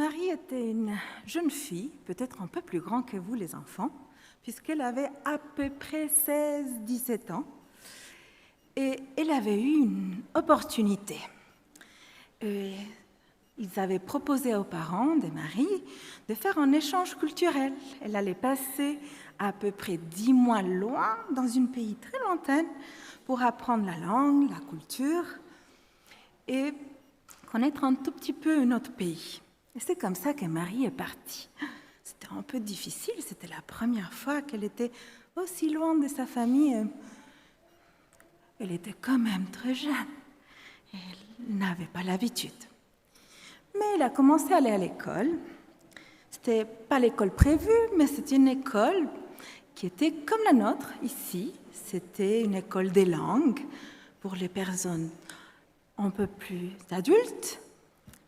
Marie était une jeune fille, peut-être un peu plus grande que vous les enfants, puisqu'elle avait à peu près 16-17 ans. Et elle avait eu une opportunité. Ils avaient proposé aux parents de Marie de faire un échange culturel. Elle allait passer à peu près 10 mois loin, dans un pays très lointain, pour apprendre la langue, la culture et connaître un tout petit peu notre pays. Et c'est comme ça que Marie est partie. C'était un peu difficile, c'était la première fois qu'elle était aussi loin de sa famille. Elle était quand même très jeune. Elle n'avait pas l'habitude. Mais elle a commencé à aller à l'école. C'était pas l'école prévue, mais c'était une école qui était comme la nôtre ici. C'était une école des langues pour les personnes un peu plus adultes,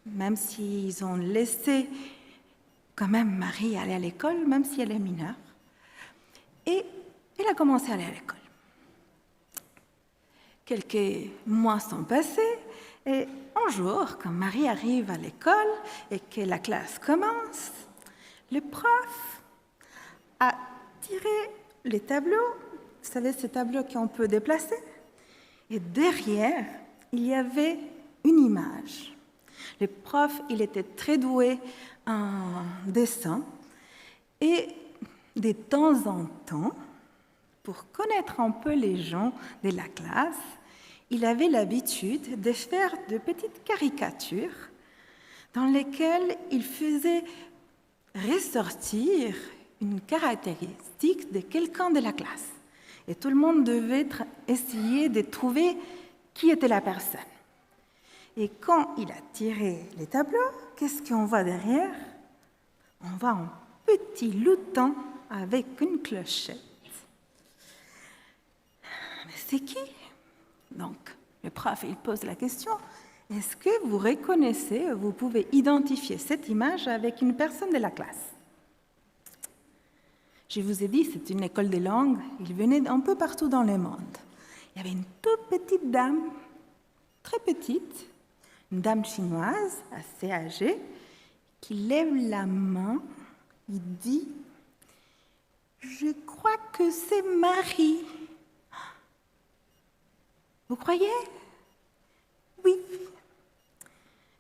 même s'ils ont laissé quand même Marie aller à l'école, même si elle est mineure. Et elle a commencé à aller à l'école. Quelques mois sont passés et un jour, quand Marie arrive à l'école et que la classe commence, le prof a tiré les tableaux, vous savez, ces tableaux qu'on peut déplacer, et derrière, il y avait une image. Le prof, il était très doué en dessin et de temps en temps, pour connaître un peu les gens de la classe, il avait l'habitude de faire de petites caricatures dans lesquelles il faisait ressortir une caractéristique de quelqu'un de la classe. Et tout le monde devait essayer de trouver qui était la personne. Et quand il a tiré les tableaux, qu'est-ce qu'on voit derrière? On voit un petit louton avec une clochette. Mais c'est qui? Donc, le prof, il pose la question, est-ce que vous reconnaissez, vous pouvez identifier cette image avec une personne de la classe? Je vous ai dit, c'est une école de langue, ils venaient un peu partout dans le monde. Il y avait une toute petite dame, très petite, une dame chinoise, assez âgée, qui lève la main, il dit « Je crois que c'est Marie. » Vous croyez? Oui.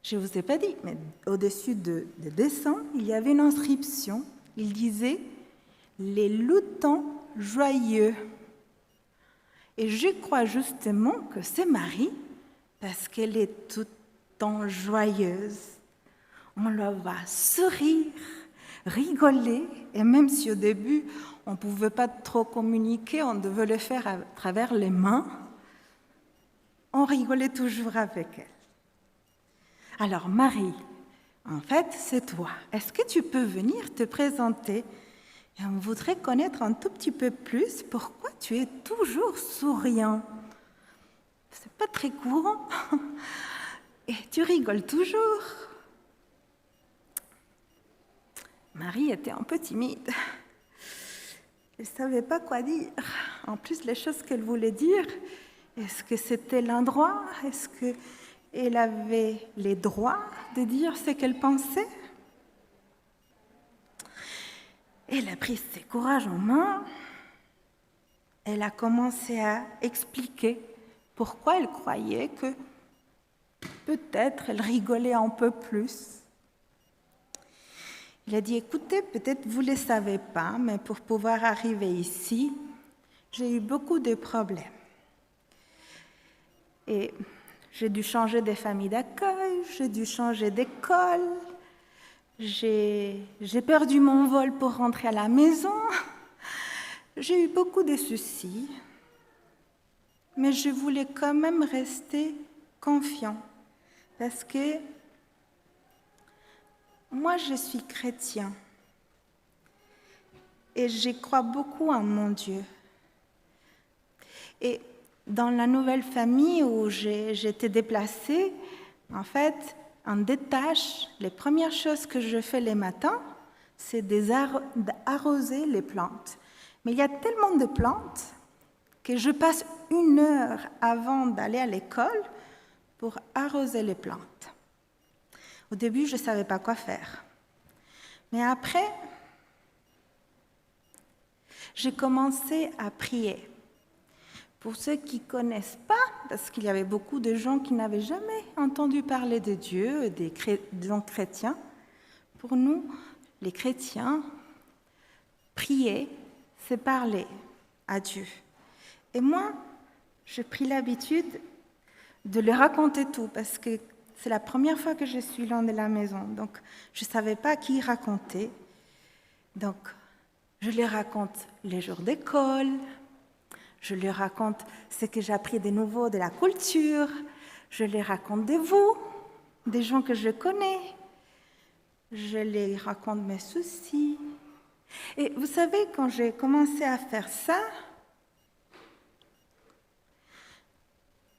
Je ne vous ai pas dit, mais au-dessus de dessin, il y avait une inscription. Il disait « Les loutons joyeux ». Et je crois justement que c'est Marie, parce qu'elle est tout le temps joyeuse. On la voit sourire, rigoler, et même si au début, on ne pouvait pas trop communiquer, on devait le faire à travers les mains, on rigolait toujours avec elle. Alors Marie, en fait, c'est toi. Est-ce que tu peux venir te présenter? Et on voudrait connaître un tout petit peu plus pourquoi tu es toujours souriant. C'est pas très courant. Et tu rigoles toujours. Marie était un peu timide. Elle ne savait pas quoi dire. En plus, les choses qu'elle voulait dire, est-ce que c'était l'endroit? Est-ce qu'elle avait les droits de dire ce qu'elle pensait? Elle a pris ses courages en main. Elle a commencé à expliquer pourquoi elle croyait que peut-être elle rigolait un peu plus. Il a dit, écoutez, peut-être vous ne le savez pas, mais pour pouvoir arriver ici, j'ai eu beaucoup de problèmes. Et j'ai dû changer de famille d'accueil, j'ai dû changer d'école, j'ai perdu mon vol pour rentrer à la maison, j'ai eu beaucoup de soucis, mais je voulais quand même rester confiant, parce que moi je suis chrétien et je crois beaucoup en mon Dieu. Et dans la nouvelle famille où j'étais déplacée, en fait, en détache, les premières choses que je fais les matins, c'est d'arroser les plantes. Mais il y a tellement de plantes que je passe 1 heure avant d'aller à l'école pour arroser les plantes. Au début, je ne savais pas quoi faire. Mais après, j'ai commencé à prier. Pour ceux qui ne connaissent pas, parce qu'il y avait beaucoup de gens qui n'avaient jamais entendu parler de Dieu, des gens chrétiens, pour nous, les chrétiens, prier, c'est parler à Dieu. Et moi, j'ai pris l'habitude de leur raconter tout, parce que c'est la première fois que je suis loin de la maison. Donc, je ne savais pas à qui raconter. Donc, je leur raconte les jours d'école, je leur raconte ce que j'ai appris de nouveau de la culture, je leur raconte de vous, des gens que je connais, je les raconte mes soucis. Et vous savez, quand j'ai commencé à faire ça,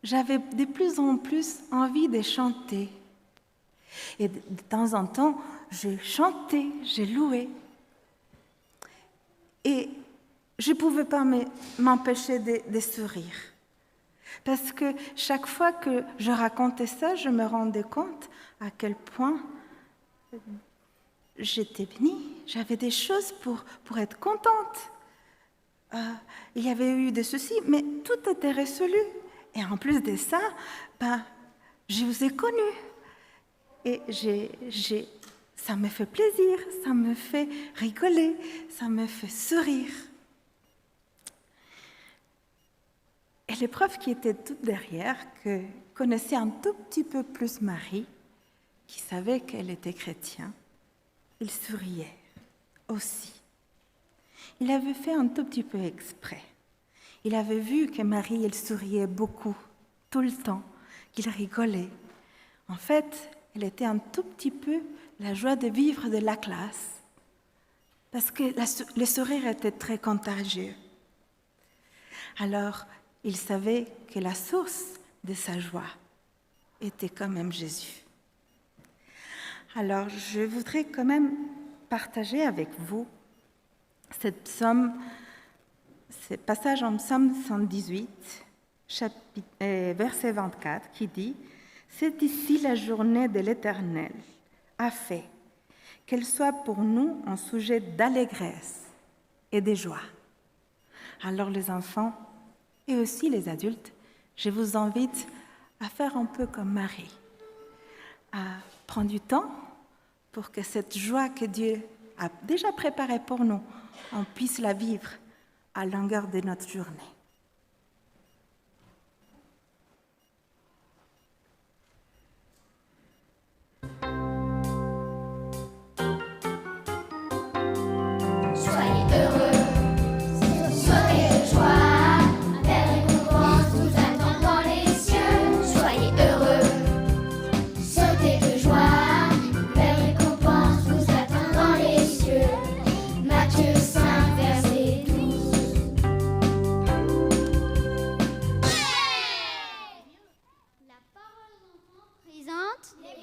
j'avais de plus en plus envie de chanter. Et de temps en temps, je chantais, je louais. Et je ne pouvais pas m'empêcher de sourire. Parce que chaque fois que je racontais ça, je me rendais compte à quel point j'étais bénie. J'avais des choses pour être contente. Il y avait eu des soucis, mais tout était résolu. Et en plus de ça, je vous ai connus. Et ça me fait plaisir, ça me fait rigoler, ça me fait sourire. Et les profs qui étaient toutes derrière, que connaissaient un tout petit peu plus Marie, qui savait qu'elle était chrétienne, ils souriaient aussi. Il avait fait un tout petit peu exprès. Il avait vu que Marie, elle souriait beaucoup, tout le temps, qu'il rigolait. En fait, elle était un tout petit peu la joie de vivre de la classe, parce que le sourire était très contagieux. Alors, il savait que la source de sa joie était quand même Jésus. Alors, je voudrais quand même partager avec vous ce passage en Psaume 118, verset 24, qui dit « C'est ici la journée de l'Éternel a fait, qu'elle soit pour nous un sujet d'allégresse et de joie. » Alors les enfants et aussi les adultes, je vous invite à faire un peu comme Marie, à prendre du temps pour que cette joie que Dieu a déjà préparée pour nous, on puisse la vivre à longueur de notre journée. Soyez heureux, sautez de joie, un belle récompense vous attend dans les cieux. Soyez heureux, sautez de joie, une belle récompense vous attend dans les cieux. Matthieu 5, verset 12. La parole d'enfant présente les